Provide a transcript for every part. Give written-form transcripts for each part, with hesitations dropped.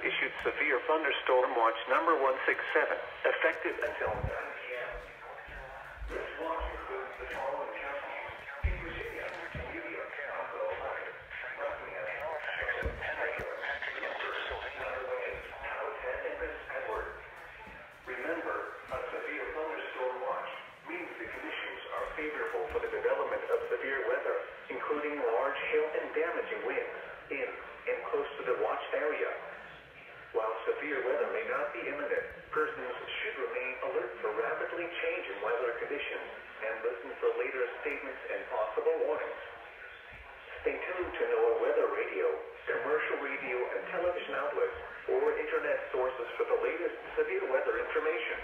issued severe thunderstorm watch number 167, effective until 9 p.m. This watch includes the following counties: in Virginia, Media, Raleigh, Rockingham, Henry, Pennsylvania, Powhatan, and Prince Edward. Remember, a severe thunderstorm watch means the conditions are favorable for the development of severe weather, including large hail and damaging winds in and close to the watched area. While severe weather may not be imminent, persons should remain alert for rapidly changing weather conditions and listen for later statements and possible warnings. Stay tuned to NOAA weather radio, commercial radio and television outlets, or internet sources for the latest severe weather information.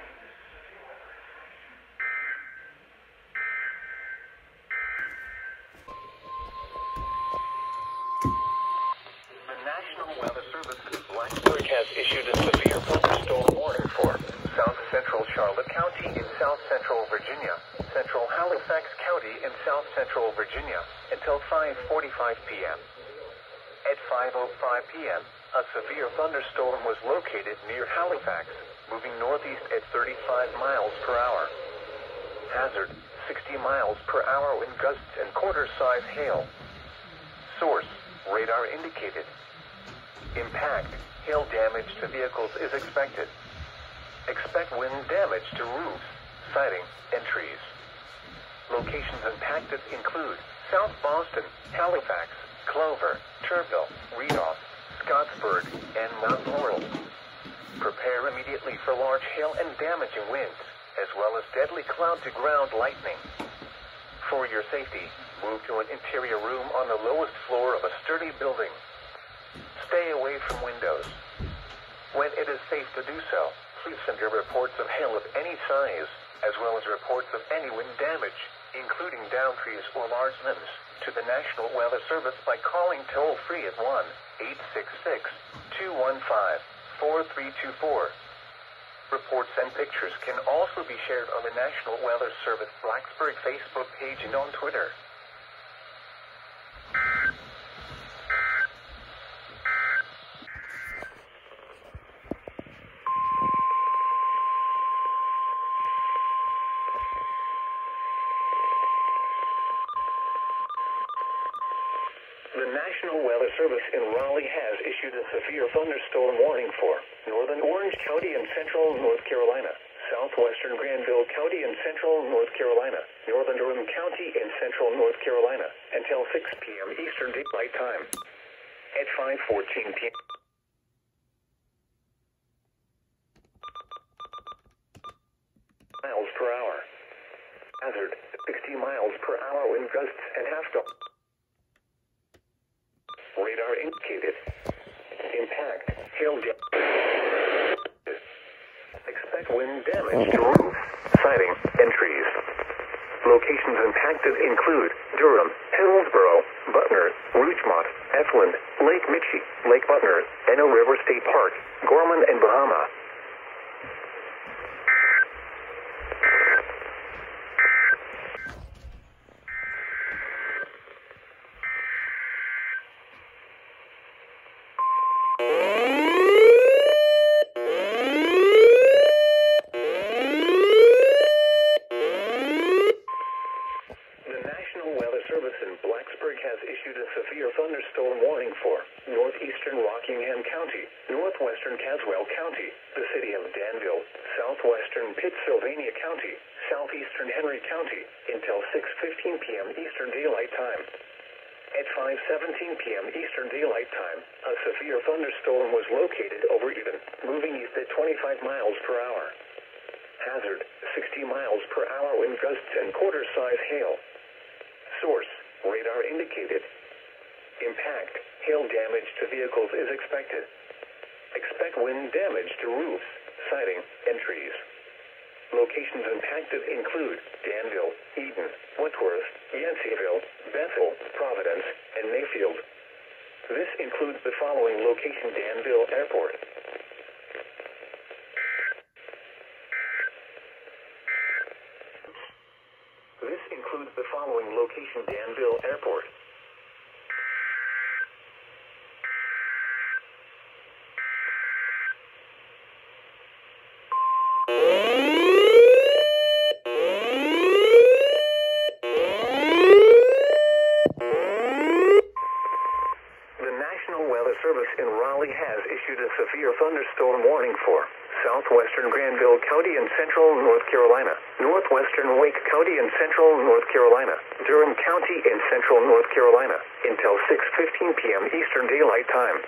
The National Weather Service in Blacksburg has issued a severe thunderstorm warning for South Central Charlotte County in South Central Virginia, Central Halifax County in South Central Virginia, until 5:45 p.m. At 5:05 p.m., a severe thunderstorm was located near Halifax, moving northeast at 35 miles per hour. Hazard: 60 miles per hour wind gusts and quarter-size hail. Source: radar indicated. Impact: hail damage to vehicles is expected. Expect wind damage to roofs, siding, and trees. Locations impacted include South Boston, Halifax, Clover, Turville, Rudolph, Scottsburg, and Mount Laurel. Prepare immediately for large hail and damaging winds, as well as deadly cloud-to-ground lightning. For your safety, move to an interior room on the lowest floor of a sturdy building. Stay away from windows. When it is safe to do so, please send your reports of hail of any size, as well as reports of any wind damage, including downed trees or large limbs, to the National Weather Service by calling toll-free at 1-866-215-4324. Reports and pictures can also be shared on the National Weather Service Blacksburg Facebook page and on Twitter. The National Weather Service in Raleigh has issued a severe thunderstorm warning for northern Orange County and central North Carolina, southwestern Granville County and central North Carolina, northern Durham County and central North Carolina, until 6 p.m. Eastern Daylight Time. At 5:14 p.m. miles per hour. Hazard: 60 miles per hour wind gusts and half-storm. Radar indicated. Impact: hail damage. Expect wind damage to roofs, siding, and trees. Locations impacted include Durham, Hillsborough, Butner, Rougemont, Efland, Lake Michie, Lake Butner, Eno River State Park, Gorman, and Bahama. Thunderstorm warning for northeastern Rockingham County, northwestern Caswell County, the city of Danville, southwestern Pittsylvania County, southeastern Henry County, until 6:15 p.m. Eastern Daylight Time. At 5:17 p.m. Eastern Daylight Time, a severe thunderstorm was located over Eden, moving east at 25 miles per hour. Hazard: 60 miles per hour wind gusts and quarter-size hail. Source: radar indicated. Impact: hail damage to vehicles is expected. Expect wind damage to roofs, siding, and trees. Locations impacted include Danville, Eden, Whitworth, Yanceyville, Bethel, Providence, and Mayfield. This includes the following location: Danville Airport. This includes the following location: Danville Airport. central North Carolina, northwestern Wake County in central North Carolina, Durham County in central North Carolina, until 6:15 p.m. Eastern Daylight Time.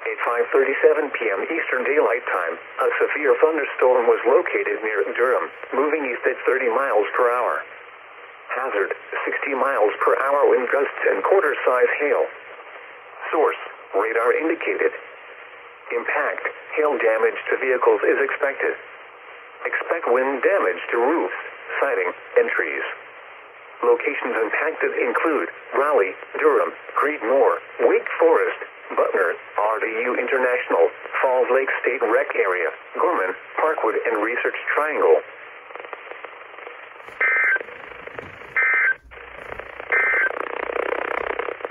At 5:37 p.m. Eastern Daylight Time, a severe thunderstorm was located near Durham, moving east at 30 miles per hour. Hazard, 60 miles per hour wind gusts and quarter-size hail. Source, radar indicated. Impact, hail damage to vehicles is expected. Expect wind damage to roofs, siding, and trees. Locations impacted include Raleigh, Durham, Creedmoor, Wake Forest, Butner, RDU International, Falls Lake State Rec Area, Gorman, Parkwood, and Research Triangle.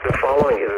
The following is